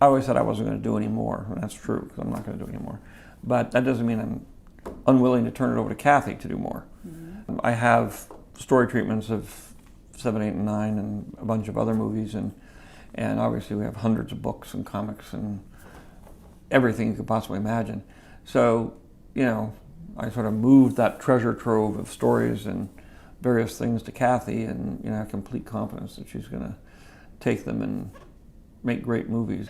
I always said I wasn't going to do any more, and that's true, because I'm not going to do any more. But that doesn't mean I'm unwilling to turn it over to Kathy to do more. Mm-hmm. I have story treatments of 7, 8, and 9, and a bunch of other movies, and obviously we have hundreds of books and comics and everything you could possibly imagine. So, you know, I sort of moved that treasure trove of stories and various things to Kathy, and I have complete confidence that she's going to take them and make great movies.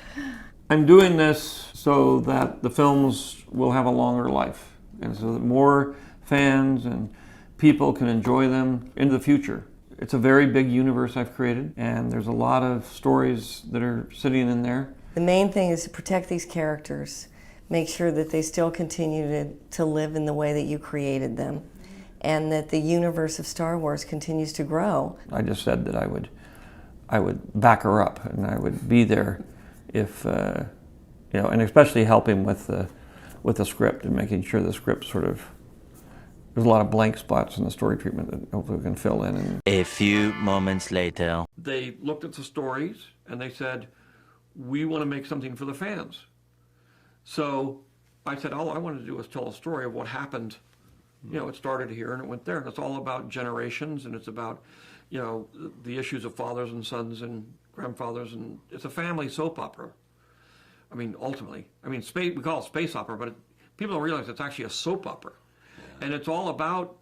I'm doing this so that the films will have a longer life, and so that more fans and people can enjoy them into the future. It's a very big universe I've created, and there's a lot of stories that are sitting in there. The main thing is to protect these characters, make sure that they still continue to live in the way that you created them, and that the universe of Star Wars continues to grow. I just said that I would back her up, and I would be there if, and especially helping with the script and making sure the script sort of, there's a lot of blank spots in the story treatment that hopefully we can fill in. And a few moments later. They looked at the stories and they said, we want to make something for the fans. So I said, all I wanted to do was tell a story of what happened. It started here and it went there, and it's all about generations, and it's about, the issues of fathers and sons and grandfathers, and it's a family soap opera. I mean, ultimately, we call it space opera, but people don't realize it's actually a soap opera. Yeah. And it's all about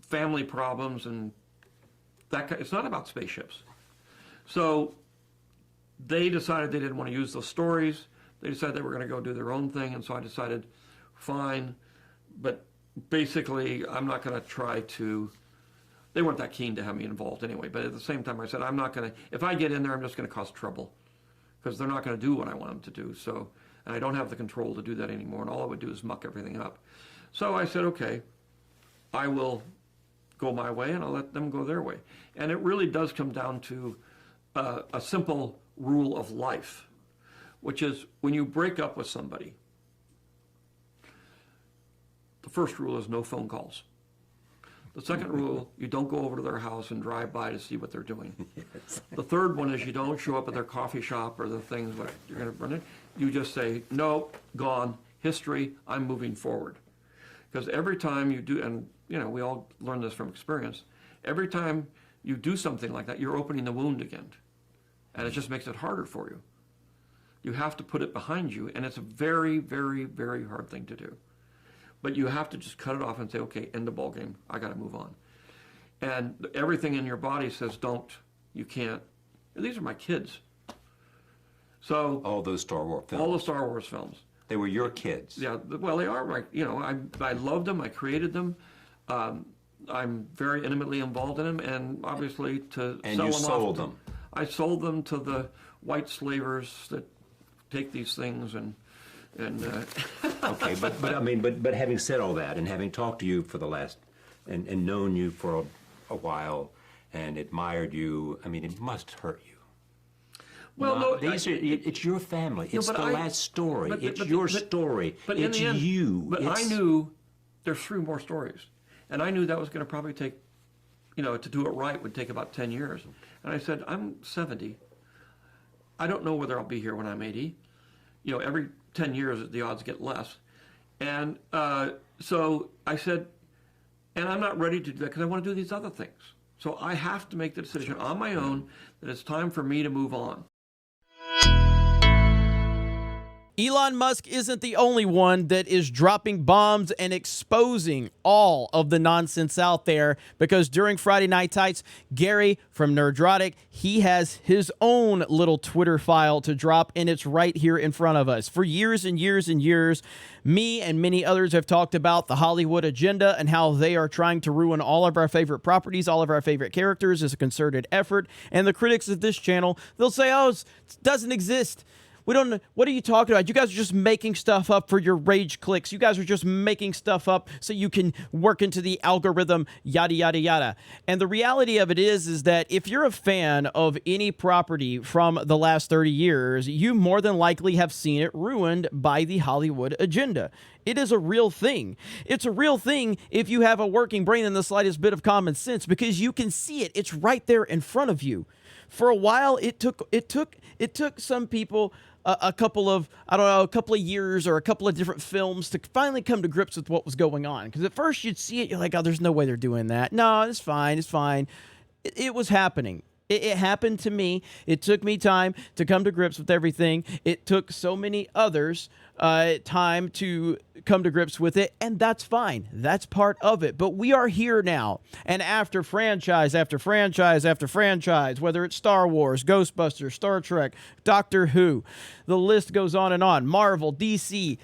family problems and it's not about spaceships. So they decided they didn't want to use those stories. They decided they were going to go do their own thing, and so I decided, fine, but basically I'm not going to try to. They weren't that keen to have me involved anyway, but at the same time I said, I'm not going to, if I get in there, I'm just going to cause trouble, because they're not going to do what I want them to do. So, and I don't have the control to do that anymore, and all I would do is muck everything up. So I said, okay, I will go my way and I'll let them go their way. And it really does come down to a simple rule of life, which is when you break up with somebody, the first rule is no phone calls. The second rule, you don't go over to their house and drive by to see what they're doing. Yes. The third one is you don't show up at their coffee shop or the things that you're going to run in. You just say, no, gone, history, I'm moving forward. Because every time you do, and we all learn this from experience, every time you do something like that, you're opening the wound again. And it just makes it harder for you. You have to put it behind you, and it's a very, very, very hard thing to do. But you have to just cut it off and say, okay, end the ball game. I got to move on. And everything in your body says, don't, you can't. And these are my kids. So all those Star Wars films. All the Star Wars films. They were your kids. Yeah, well, they are. Right. I loved them. I created them. I'm very intimately involved in them, and obviously to and sell you them sold off. them. I sold them to the white slavers that take these things and. Okay, but having said all that, and having talked to you for the last, and known you for a while, and admired you, it must hurt you. Well, it's your family. It's the last story. It's your story. But it's in the end, you. But I knew there's 3 more stories, and I knew that was going to probably take, to do it right would take about 10 years. And I said, I'm 70. I don't know whether I'll be here when I'm 80. Every 10 years, the odds get less. And so I said, and I'm not ready to do that because I want to do these other things. So I have to make the decision on my own that it's time for me to move on. Elon Musk isn't the only one that is dropping bombs and exposing all of the nonsense out there, because during Friday Night Tights, Gary from Nerdrotic, he has his own little Twitter file to drop, and it's right here in front of us. For years and years and years, me and many others have talked about the Hollywood agenda and how they are trying to ruin all of our favorite properties, all of our favorite characters as a concerted effort. And the critics of this channel, they'll say, oh, it doesn't exist. We don't know. What are you talking about? You guys are just making stuff up for your rage clicks. You guys are just making stuff up so you can work into the algorithm, yada, yada, yada. And the reality of it is that if you're a fan of any property from the last 30 years, you more than likely have seen it ruined by the Hollywood agenda. It is a real thing. It's a real thing if you have a working brain and the slightest bit of common sense, because you can see it. It's right there in front of you. For a while, it took some people a couple of years or a couple of different films to finally come to grips with what was going on. Because at first you'd see it, you're like, oh, there's no way they're doing that. No, it's fine. It was happening. It happened to me. It took me time to come to grips with everything. It took so many others time to come to grips with it, and that's fine. That's part of it. But we are here now, and after franchise after franchise after franchise, whether it's Star Wars, Ghostbusters, Star Trek, Doctor Who, the list goes on, Marvel, DC,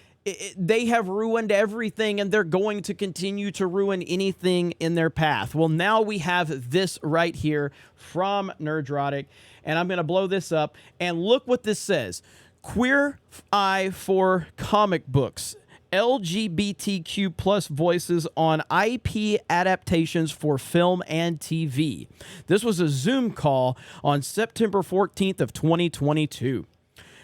they have ruined everything, and they're going to continue to ruin anything in their path. Well, now we have this right here from Nerdrotic, and I'm going to blow this up, and look what this says. Queer Eye for comic books. LGBTQ plus voices on IP adaptations for film and TV. This was a Zoom call on September 14th of 2022.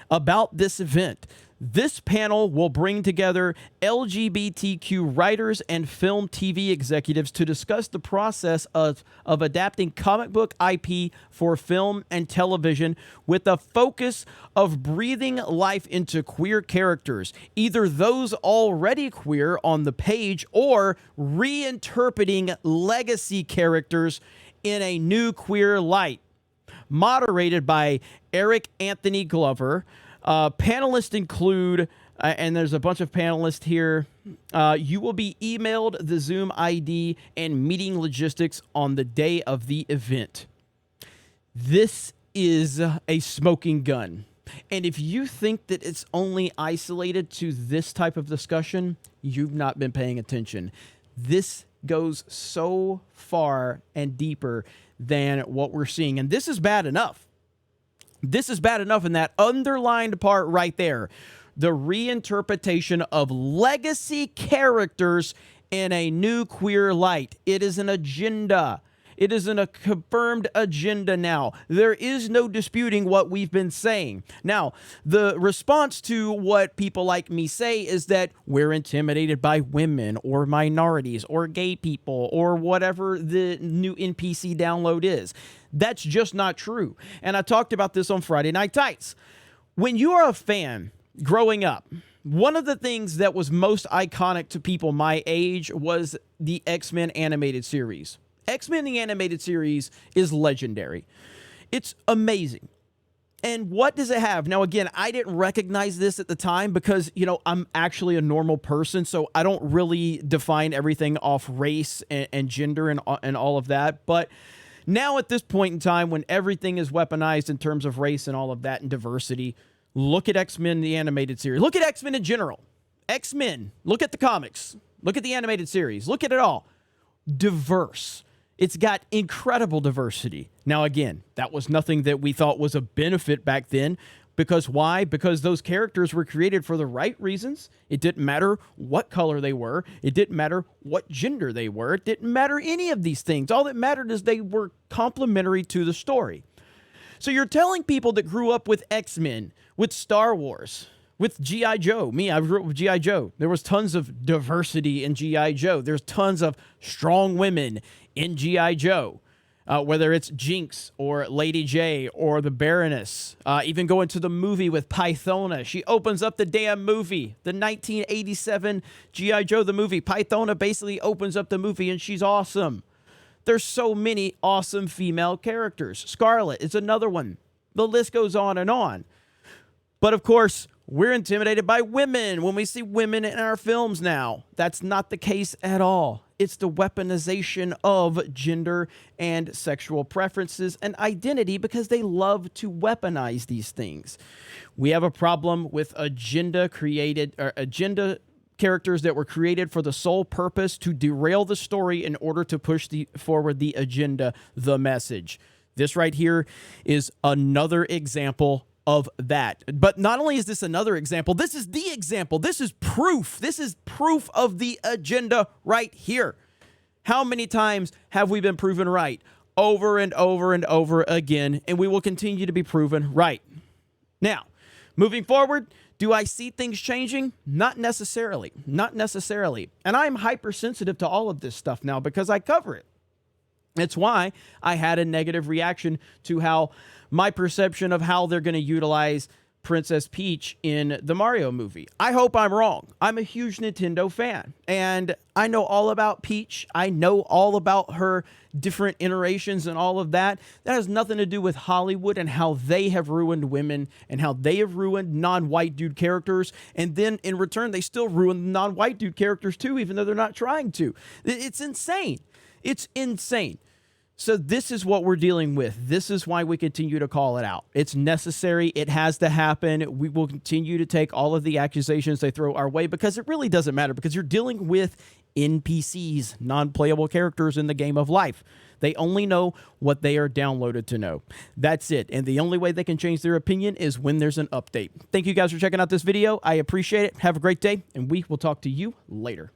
About this event, this panel will bring together LGBTQ writers and film TV executives to discuss the process of adapting comic book IP for film and television with a focus of breathing life into queer characters, either those already queer on the page or reinterpreting legacy characters in a new queer light. Moderated by Eric Anthony Glover. Panelists include, and there's a bunch of panelists here, you will be emailed the Zoom ID and meeting logistics on the day of the event. This is a smoking gun. And if you think that it's only isolated to this type of discussion, you've not been paying attention. This goes so far and deeper than what we're seeing. And this is bad enough. This is bad enough in that underlined part right there. The reinterpretation of legacy characters in a new queer light. It is an agenda. It is a confirmed agenda now. There is no disputing what we've been saying. Now, the response to what people like me say is that we're intimidated by women or minorities or gay people or whatever the new NPC download is. That's just not true. And I talked about this on Friday Night Tights. When you are a fan growing up, one of the things that was most iconic to people my age was the X-Men animated series. X-Men the animated series is legendary. It's amazing. And what does it have? Now, again, I didn't recognize this at the time because, I'm actually a normal person, so I don't really define everything off race and gender and all of that. But now at this point in time, when everything is weaponized in terms of race and all of that and diversity, look at X-Men the animated series. Look at X-Men in general. X-Men. Look at the comics. Look at the animated series. Look at it all. Diverse. It's got incredible diversity. Now, again, that was nothing that we thought was a benefit back then. Because why? Because those characters were created for the right reasons. It didn't matter what color they were. It didn't matter what gender they were. It didn't matter any of these things. All that mattered is they were complementary to the story. So you're telling people that grew up with X-Men, with Star Wars, with G.I. Joe. Me, I grew up with G.I. Joe. There was tons of diversity in G.I. Joe. There's tons of strong women in G.I. Joe, whether it's Jinx or Lady J or the Baroness. Even going to the movie with Pythona. She opens up the damn movie. The 1987 G.I. Joe, the movie. Pythona basically opens up the movie and she's awesome. There's so many awesome female characters. Scarlet is another one. The list goes on and on. But of course, we're intimidated by women when we see women in our films now. That's not the case at all. It's the weaponization of gender and sexual preferences and identity because they love to weaponize these things. We have a problem with agenda characters that were created for the sole purpose to derail the story in order to push forward the agenda, the message. This right here is another example of that. But not only is this another example, this is the example. This is proof. This is proof of the agenda right here. How many times have we been proven right? Over and over and over again, and we will continue to be proven right. Now, moving forward, do I see things changing? Not necessarily. Not necessarily. And I'm hypersensitive to all of this stuff now because I cover it. That's why I had a negative reaction to how my perception of how they're going to utilize Princess Peach in the Mario movie. I hope I'm wrong. I'm a huge Nintendo fan, and I know all about Peach. I know all about her different iterations and all of that. That has nothing to do with Hollywood and how they have ruined women and how they have ruined non-white dude characters. And then in return, they still ruin non-white dude characters too, even though they're not trying to. It's insane. It's insane. So this is what we're dealing with. This is why we continue to call it out. It's necessary. It has to happen. We will continue to take all of the accusations they throw our way because it really doesn't matter, because you're dealing with NPCs, non-playable characters in the game of life. They only know what they are downloaded to know. That's it. And the only way they can change their opinion is when there's an update. Thank you guys for checking out this video. I appreciate it. Have a great day, and we will talk to you later.